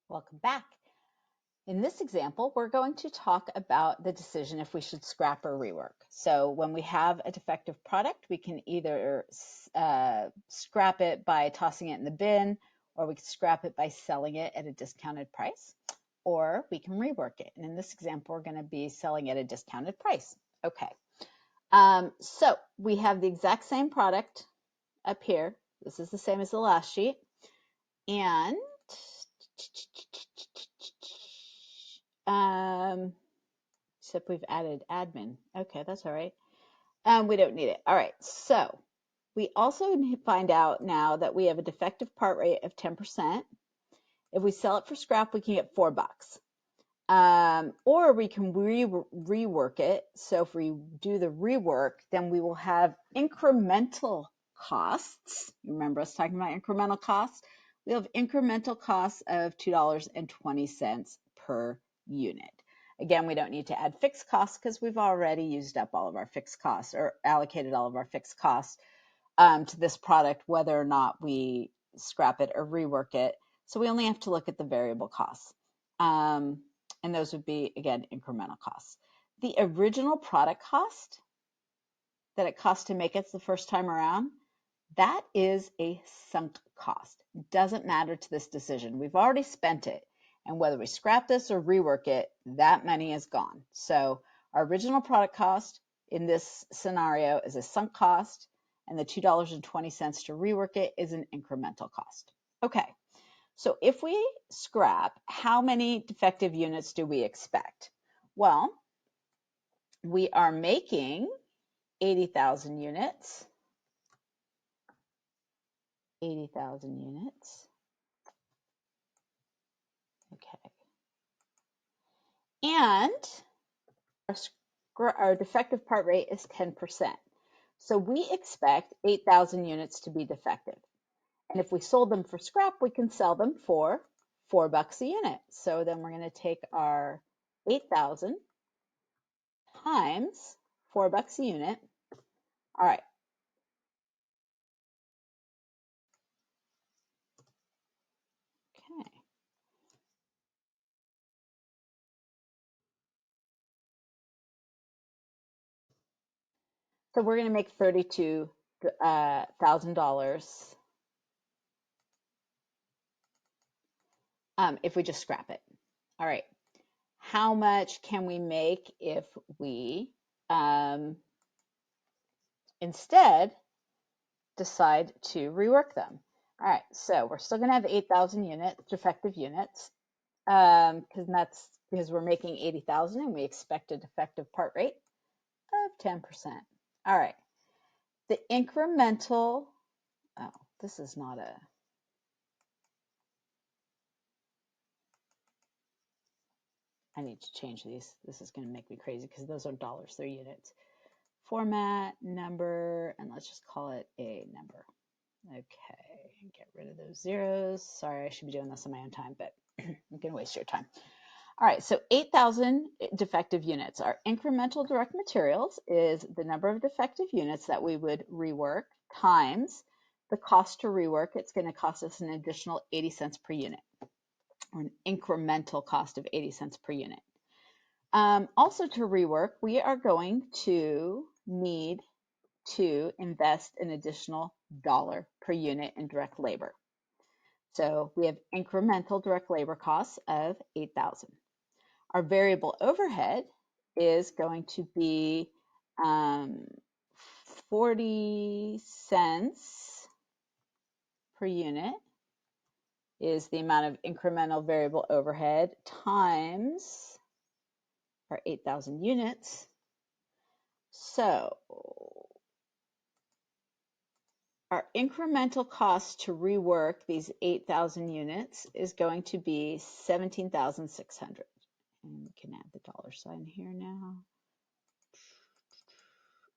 Welcome back. In this example, we're going to talk about the decision if we should scrap or rework. So when we have a defective product, we can either scrap it by tossing it in the bin, or we can scrap it by selling it at a discounted price, or we can rework it. And in this example, we're going to be selling at a discounted price. Okay. So we have the exact same product up here. This is the same as the last sheet. And except we've added admin. Okay, that's all right. We don't need it. All right, so we also find out now that we have a defective part rate of 10%. If we sell it for scrap, we can get $4. Or we can rework it. So if we do the rework, then we will have incremental costs. You remember us talking about incremental costs? We have incremental costs of $2.20 per unit. Again, we don't need to add fixed costs because we've already used up all of our fixed costs or allocated all of our fixed costs to this product, whether or not we scrap it or rework it. So we only have to look at the variable costs. And those would be, again, incremental costs. The original product cost that it costs to make it the first time around, that is a sunk cost. It doesn't matter to this decision. We've already spent it. And whether we scrap this or rework it, that money is gone. So our original product cost in this scenario is a sunk cost, and the $2.20 to rework it is an incremental cost. Okay, so if we scrap, how many defective units do we expect? Well, we are making 80,000 units. 80,000 units. Okay. And our defective part rate is 10%. So we expect 8,000 units to be defective. And if we sold them for scrap, we can sell them for $4 a unit. So then we're going to take our 8,000 times $4 a unit. All right. Okay. So we're going to make $32,000 if we just scrap it. All right. How much can we make if we instead decide to rework them? All right, so we're still going to have 8,000 defective units, because we're making 80,000 and we expect a defective part rate of 10%. All right, the incremental, oh, this is not a, I need to change these. This is going to make me crazy because those are dollars, they're units. Format, number, and let's just call it a number. Okay, get rid of those zeros. Sorry, I should be doing this on my own time, but I'm going to waste your time. All right, so 8,000 defective units. Our incremental direct materials is the number of defective units that we would rework times the cost to rework. It's going to cost us an additional 80 cents per unit, or an incremental cost of 80 cents per unit. Also to rework, we are going to need to invest an additional $1 per unit in direct labor. So we have incremental direct labor costs of 8,000. Our variable overhead is going to be 40 cents per unit is the amount of incremental variable overhead times our 8,000 units. So our incremental cost to rework these 8,000 units is going to be 17,600. And we can add the dollar sign here now.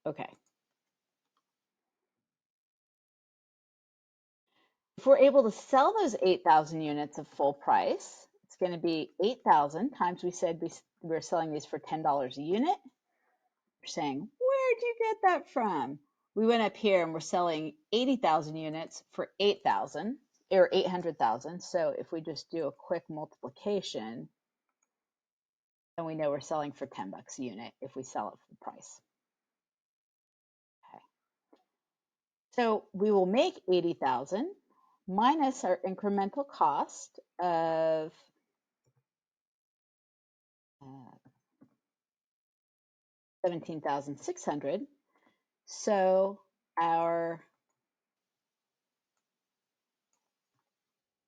Okay. If we're able to sell those 8,000 units at full price, it's going to be 8,000 times, we said we're selling these for $10 a unit. We're saying, where'd you get that from? We went up here and we're selling 80,000 units for 8,000. or 800,000. So if we just do a quick multiplication, then we know we're selling for 10 bucks a unit if we sell it for the price. Okay. So we will make 80,000 minus our incremental cost of 17,600. So our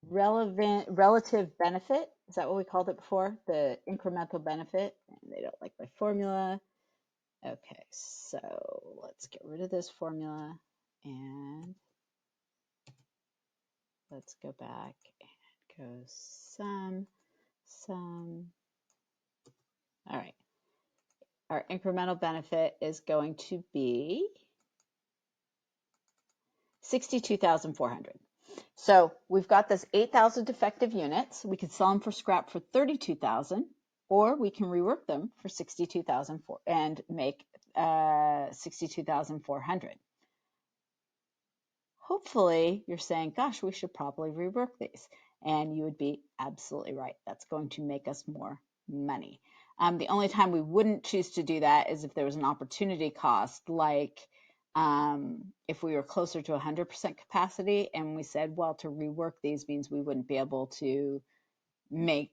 relative benefit, is that what we called it before? The incremental benefit. And they don't like my formula. Okay, so let's get rid of this formula and let's go back and go sum. All right. Our incremental benefit is going to be 62,400. So we've got this 8,000 defective units. We could sell them for scrap for 32,000, or we can rework them for 62,000 and make 62,400. Hopefully you're saying, gosh, we should probably rework these. And you would be absolutely right. That's going to make us more money. The only time we wouldn't choose to do that is if there was an opportunity cost, like if we were closer to 100% capacity and we said, well, to rework these means we wouldn't be able to make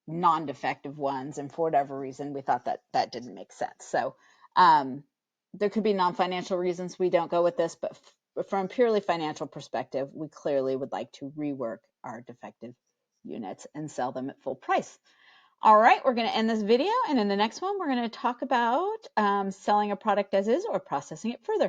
non-defective ones, and for whatever reason we thought that that didn't make sense. So there could be non-financial reasons we don't go with this, but from a purely financial perspective, we clearly would like to rework our defective units and sell them at full price. All right, we're going to end this video, and in the next one we're going to talk about selling a product as is or processing it further.